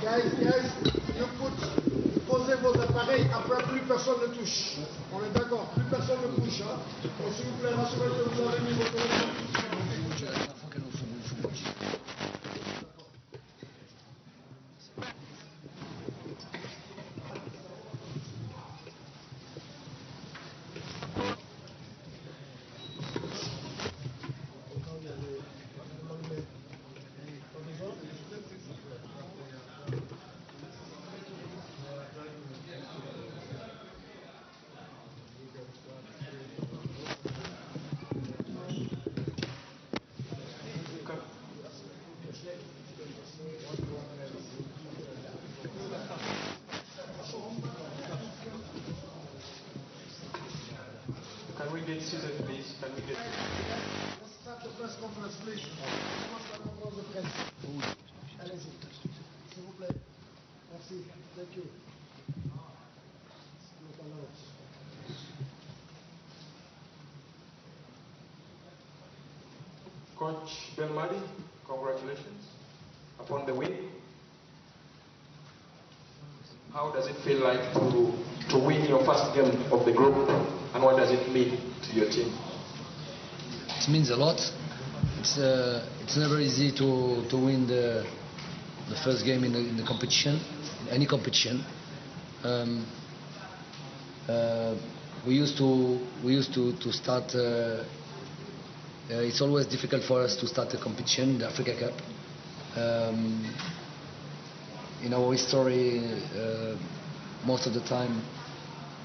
Guys, posez vos appareils, après plus personne ne touche. On est d'accord, plus personne ne touche. Hein. Et s'il vous plaît, rassurez que vous avez mis vos téléphones. Can we get seated, please? Can we get Let's start the press conference, please. Allez-y, s'il vous plaît. Merci. Thank you. Coach Belmadi, congratulations upon the win. How does it feel like to win your first game of the group, and what does it mean to your team? It means a lot. It's never easy to win the first game in the competition, in any competition. We used to start. It's always difficult for us to start a competition, the Africa Cup. In our history, most of the time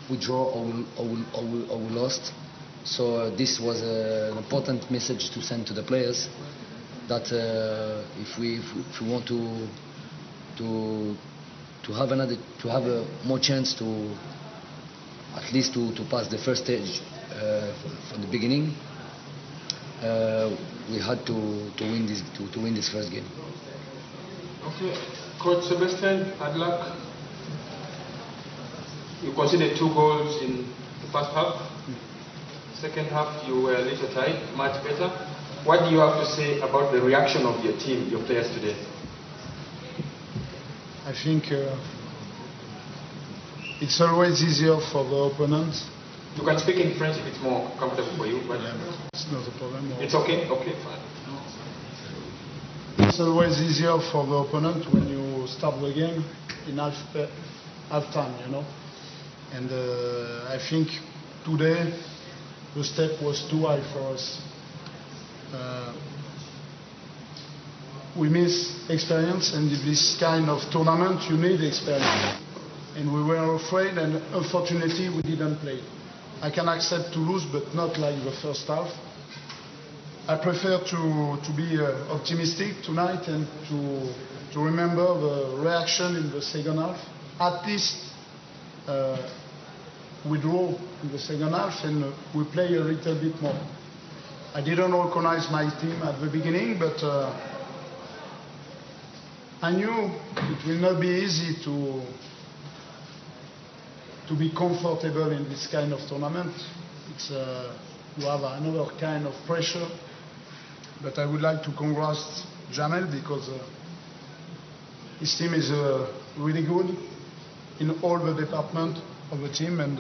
we draw or we lost. So this was an important message to send to the players that if we want to have a more chance to at least to pass the first stage from the beginning, we had to win this first game. Okay, Coach Sebastian, good luck. You conceded 2 goals in the first half. Second half, you were a little tight, much better. What do you have to say about the reaction of your team, your players today? I think it's always easier for the opponents. You can speak in French if it's more comfortable for you. But yeah, it's not a problem. It's okay? Okay, fine. It's always easier for the opponent when you start the game in half time, you know. And I think today the step was too high for us. We miss experience, and in this kind of tournament you need experience. And we were afraid, and unfortunately we didn't play. I can accept to lose, but not like the first half. I prefer to be optimistic tonight and to remember the reaction in the second half. At least we draw in the second half and we play a little bit more. I didn't recognize my team at the beginning, but I knew it will not be easy to be comfortable in this kind of tournament. It's you have another kind of pressure. But I would like to congratulate Jamel because his team is really good in all the departments of the team, and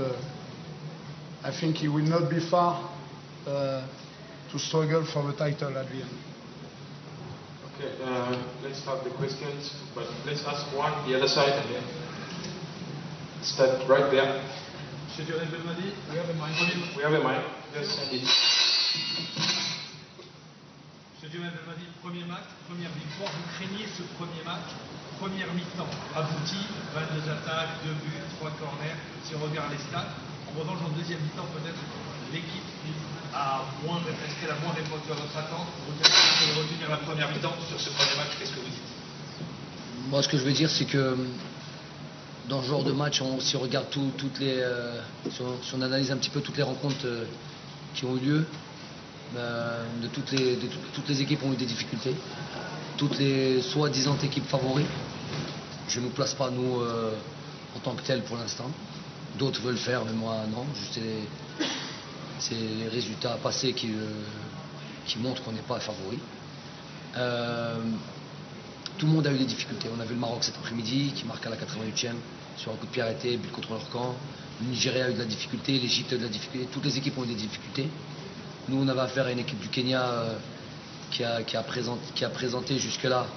I think he will not be far to struggle for the title at the end. Okay, let's have the questions, but let's ask one, the other side, and then start right there. Monsieur Lionel Belmadi, we have a mic. We have a mic. Just send it. Monsieur Lionel Belmadi, premier match, première victoire. Vous craignez ce premier match, première mi-temps abouti, 22 attaques, 2 buts, 3 corners. Si on regarde les stats, en revanche, en deuxième mi-temps, peut-être l'équipe est-ce qu'elle a moins répondu à votre attente? Vous allez retenir la première mi-temps sur ce premier match, qu'est-ce que vous dites? Moi, ce que je veux dire, c'est que dans ce genre de match, si on regarde si on analyse un petit peu toutes les rencontres qui ont eu lieu, toutes les équipes ont eu des difficultés. Toutes les soi-disant équipes favoris. Je ne nous place pas, nous, en tant que tels pour l'instant. D'autres veulent faire, mais moi, non. C'est les résultats passés qui montrent qu'on n'est pas favoris. tout le monde a eu des difficultés. On a vu le Maroc cet après-midi qui marque à la 88e sur un coup de pied arrêté, but contre leur camp. Le Nigeria a eu de la difficulté, l'Égypte a eu de la difficulté. Toutes les équipes ont eu des difficultés. Nous, on avait affaire à une équipe du Kenya qui a présenté jusque-là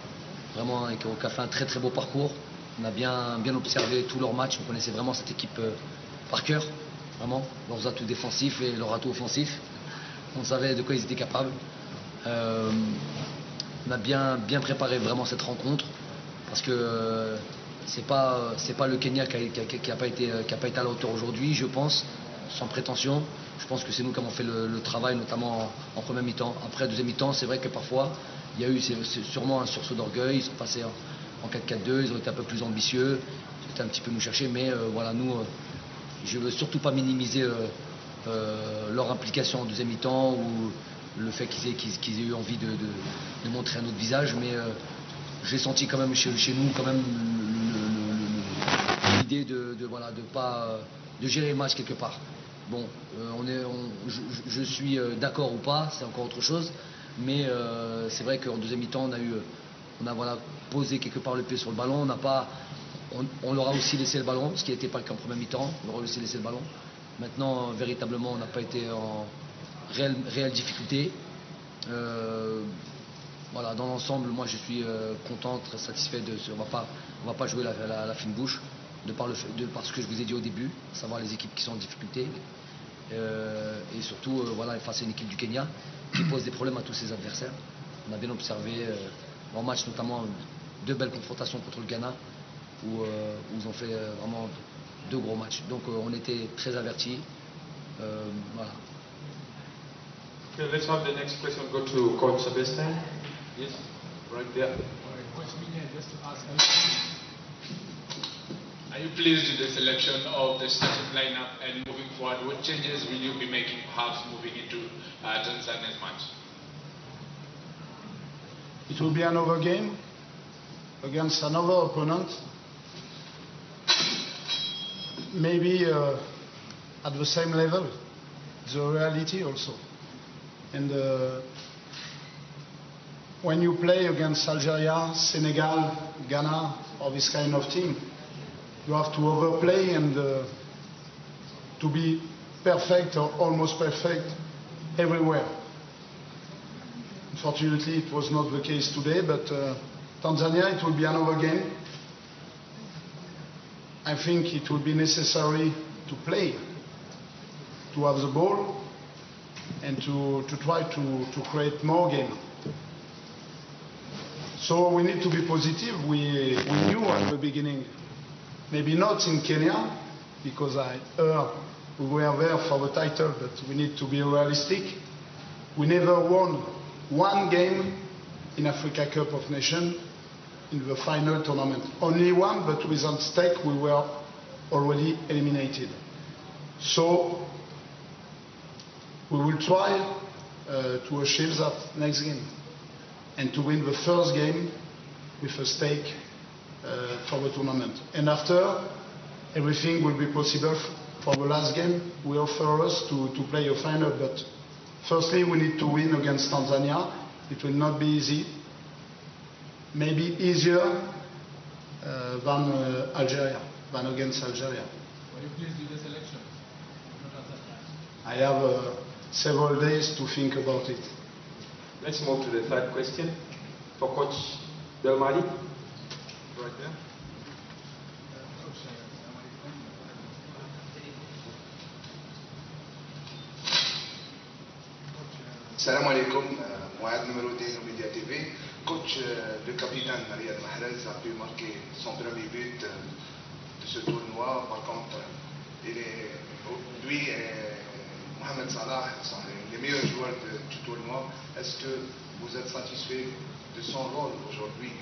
vraiment et qui a fait un très très beau parcours. On a bien observé tous leurs matchs. On connaissait vraiment cette équipe par cœur, vraiment, leurs atouts défensifs et leurs atouts offensifs. On savait de quoi ils étaient capables. On a bien préparé vraiment cette rencontre parce que c'est pas le Kenya qui a pas été à la hauteur aujourd'hui, je pense, sans prétention. Je pense que c'est nous qui avons fait le travail, notamment en première mi-temps. Après, deuxième mi-temps, c'est vrai que parfois, il y a eu sûrement un sursaut d'orgueil. Ils sont passés en 4-4-2, ils ont été un peu plus ambitieux, ils ont été un petit peu nous chercher. Mais voilà, nous, je ne veux surtout pas minimiser leur implication en deuxième mi-temps ou le fait qu'ils aient eu envie de montrer un autre visage. Mais j'ai senti quand même chez nous quand même l'idée de gérer le match quelque part. Bon, je suis d'accord ou pas, c'est encore autre chose, mais c'est vrai qu'en deuxième mi-temps, on a posé quelque part le pied sur le ballon. On leur a aussi laissé le ballon, ce qui n'était pas le cas en première mi-temps. On leur a aussi laissé le ballon. Maintenant, véritablement, on n'a pas été en réelle difficulté. Voilà, dans l'ensemble, moi, je suis content, très satisfait on va pas jouer la fine bouche. De par ce que je vous ai dit au début, savoir les équipes qui sont en difficulté et surtout face à une équipe du Kenya qui pose des problèmes à tous ses adversaires. On a bien observé en match notamment 2 belles confrontations contre le Ghana où ils ont fait vraiment 2 gros matchs. Donc on était très avertis. Voilà. Okay, let's have the next question go to Coach Sebastian. Yes, right there. Coach Mine, just to ask, are you pleased with the selection of the starting lineup and moving forward? What changes will you be making perhaps moving into Tanzania's match? It will be another game against another opponent. Maybe at the same level, the reality also. And when you play against Algeria, Senegal, Ghana, or this kind of team, you have to overplay and to be perfect or almost perfect everywhere. Unfortunately, it was not the case today, but Tanzania, it will be another game. I think it will be necessary to play, to have the ball, and to try to create more game. So we need to be positive. We knew at the beginning, maybe not in Kenya, because I heard we were there for the title, but we need to be realistic. We never won one game in Africa Cup of Nations in the final tournament. Only one, but with at stake we were already eliminated. So we will try to achieve that next game and to win the first game with a stake for the tournament. And after, everything will be possible for the last game. We offer us to play a final, but firstly we need to win against Tanzania. It will not be easy. Maybe easier than Algeria, than against Algeria. Were you pleased with the selection? I have several days to think about it. Let's move to the third question for Coach Belmadi. Right there. Salam alaikum, Mohamed numéro 2 de Média TV. Coach, le capitaine Riyad Mahrez a pu marquer son premier but de ce tournoi. Par contre, lui et Mohamed Salah sont les meilleurs joueurs du tournoi. Est-ce que vous êtes satisfait de son rôle aujourd'hui?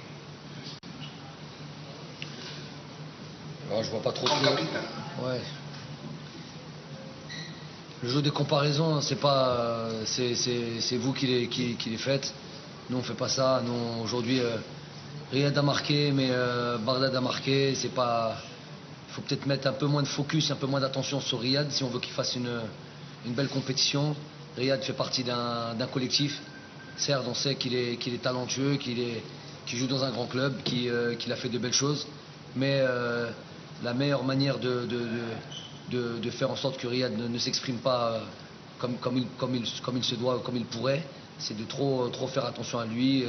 Alors, je vois pas trop. En capitaine. Ouais. Le jeu des comparaisons, c'est pas, c'est vous qui les faites. Nous on fait pas ça. Nous aujourd'hui, Riyad a marqué, mais Bardad a marqué. C'est pas. Il faut peut-être mettre un peu moins de focus, un peu moins d'attention sur Riyad si on veut qu'il fasse une belle compétition. Riyad fait partie d'un collectif. Certes, on sait qu'il est talentueux, qu'il qui joue dans un grand club, qui a fait de belles choses. Mais la meilleure manière de faire en sorte que Riyad ne s'exprime pas comme il se doit, comme il pourrait, c'est de trop faire attention à lui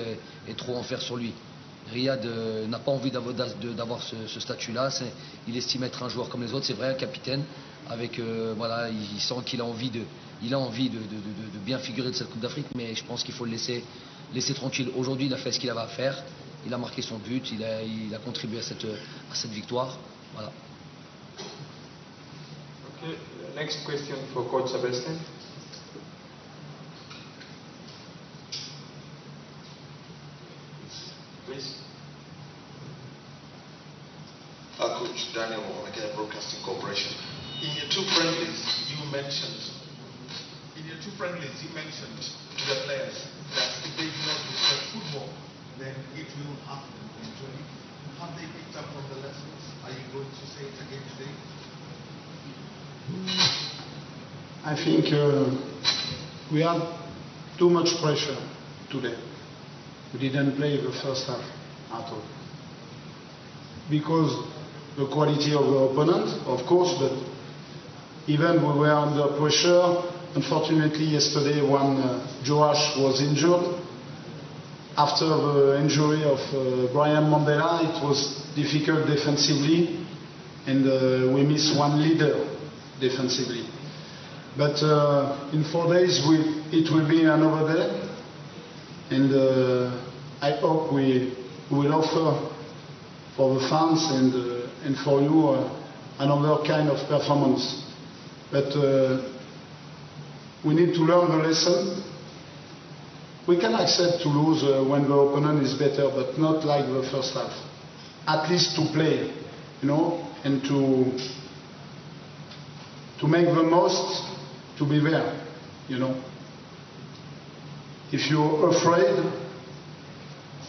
et trop en faire sur lui. Riyad n'a pas envie d'avoir ce statut-là. Il estime être un joueur comme les autres. C'est vrai, un capitaine. Voilà, il sent qu'il a envie de bien figurer de cette Coupe d'Afrique, mais je pense qu'il faut le laisser tranquille. Aujourd'hui, il a fait ce qu'il avait à faire. Il a marqué son but. Il a contribué à cette victoire. Voilà. Okay. Next question for Coach Sebastian. Please. Coach Daniel Wanaka, Broadcasting Corporation. In your two friendlies, you mentioned to the players that if they do not respect football, then it will happen eventually. Have they picked up on the lessons? Are you going to say it again today? I think we had too much pressure today. We didn't play the first half at all. Because the quality of the opponent, of course, but even we were under pressure. Unfortunately, yesterday when Joash was injured, after the injury of Brian Mandela, it was difficult defensively, and we missed one leader defensively. But in 4 days, it will be another day, and I hope we will offer for the fans and for you another kind of performance. But we need to learn the lesson. We can accept to lose when the opponent is better, but not like the first half. At least to play, and to make the most, to be there, If you're afraid,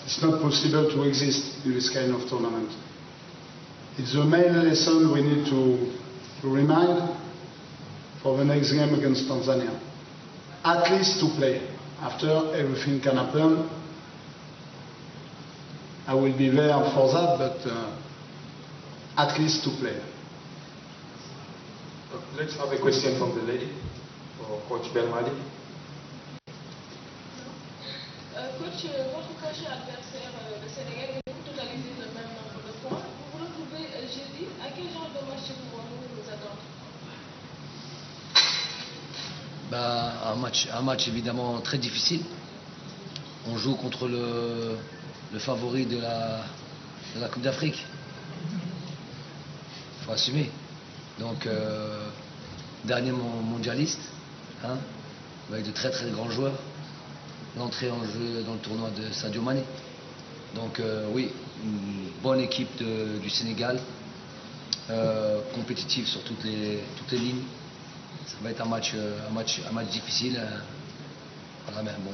it's not possible to exist in this kind of tournament. It's the main lesson we need to remind for the next game against Tanzania. At least to play. After, everything can happen. I will be there for that, but at least to play. Let's have a question from the lady, for Coach Belmadi. Coach, votre prochain adversaire, le Sénégal, vous totalisez le même nombre de points. Vous vous retrouvez jeudi. À quel genre de match pouvons-nous nous attendre? Un match évidemment très difficile. On joue contre le favori de la Coupe d'Afrique. Il faut assumer. Donc, dernier mondialiste, avec de très très grands joueurs. L'entrée en jeu dans le tournoi de Sadio Mané. Donc oui, une bonne équipe du Sénégal, compétitive sur toutes les lignes. Ça va être un match difficile. Voilà, mais bon,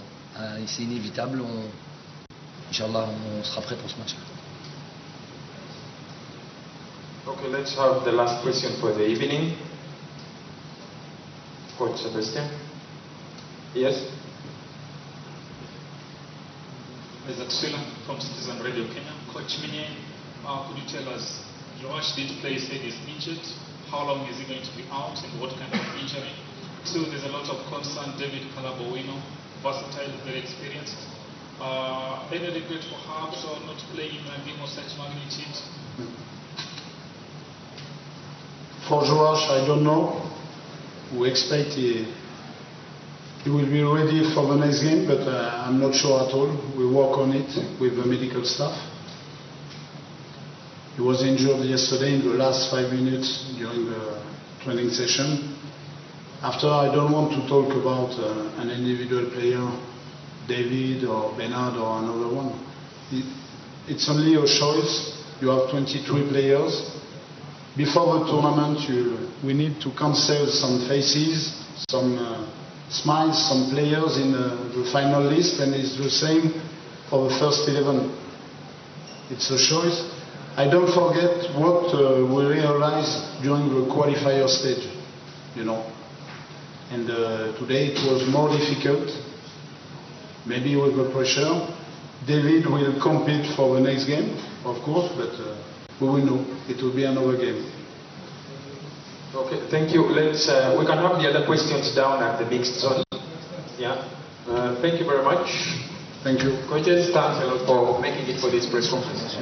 c'est inévitable. Inch'Allah, on sera prêt pour ce match. Okay, let's have the last question for the evening. Coach Sebastian. Yes. Isaac Swila from Citizen Radio Kenya. Coach Minye, could you tell us, Joash did play, said he's injured. How long is he going to be out and what kind of injury? Two, there's a lot of concern. David Calabowino, versatile, very experienced. Any regret for Habs or not playing in a game of such magnitude? For Joash, I don't know. We expect he will be ready for the next game, but I'm not sure at all. We work on it with the medical staff. He was injured yesterday in the last 5 minutes during the training session. After, I don't want to talk about an individual player, David or Bernard or another one. It's only a choice. You have 23 players. Before the tournament, we need to cancel some faces, some smiles, some players in the final list, and it's the same for the first 11. It's a choice. I don't forget what we realized during the qualifier stage, And today it was more difficult, maybe with the pressure, David will compete for the next game, of course, but we will know. It will be another game. Okay, thank you. We can have the other questions down at the mixed zone. Yeah. Thank you very much. Thank you. Coaches, thanks a lot for making it for this press conference.